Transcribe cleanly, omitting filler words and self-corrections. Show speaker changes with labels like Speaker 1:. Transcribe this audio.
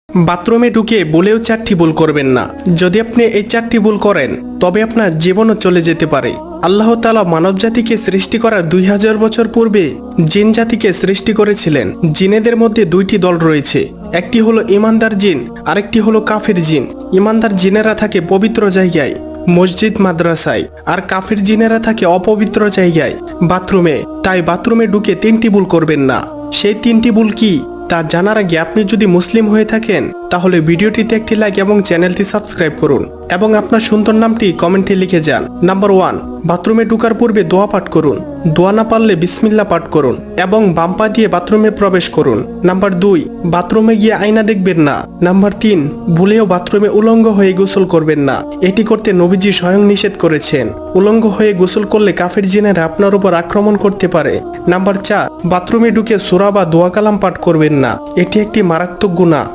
Speaker 1: বাথরুমে ঢুকে বলেও 4টি ভুল করবেন না। যদি আপনি এই 4টি ভুল করেন তবে আপনার জীবনও চলে যেতে পারে। আল্লাহ তাআলা মানব জাতিকে সৃষ্টি করার 2000 বছর পূর্বে জিন জাতিকে সৃষ্টি করেছিলেন। জিনেদের মধ্যে 2টি দল রয়েছে, একটি হলো ইমানদার জিন, আরেকটি হলো কাফের জিন। ইমানদার জিনেরা থাকে পবিত্র জায়গায়, মসজিদ মাদ্রাসায়, আর কাফের জিনেরা থাকে অপবিত্র জায়গায়, বাথরুমে। তাই বাথরুমে ঢুকে 3টি ভুল করবেন না। সেই 3টি ভুল কি তা জানার আগে আপনি যদি মুসলিম হয়ে থাকেন তাহলে ভিডিওটিতে একটি লাইক এবং চ্যানেলটি সাবস্ক্রাইব করুন এবং আপনার সুন্দর নামটি কমেন্টে লিখে যান। নাম্বার 1, বাথরুমে ঢোকার পূর্বে দোয়া পাঠ করুন। দোয়া না পারলে বিসমিল্লাহ পাঠ করুন এবং বাম পা দিয়ে বাথরুমে প্রবেশ করুন। নাম্বার 2, বাথরুমে গিয়ে আয়না দেখবেন না। নাম্বার 3, ভুলেও বাথরুমে উলঙ্গ হয়ে গোসল করবেন না। এটি করতে নবীজি স্বয়ং নিষেধ করেছেন। উলঙ্গ হয়ে গোসল করলে কাফের জিনেরা আপনার উপর আক্রমণ করতে পারে। নাম্বার 4, বাথরুমে ঢুকে সূরা বা দোয়া কালাম পাঠ করবেন না। এটি একটি মারাত্মক গুনাহ।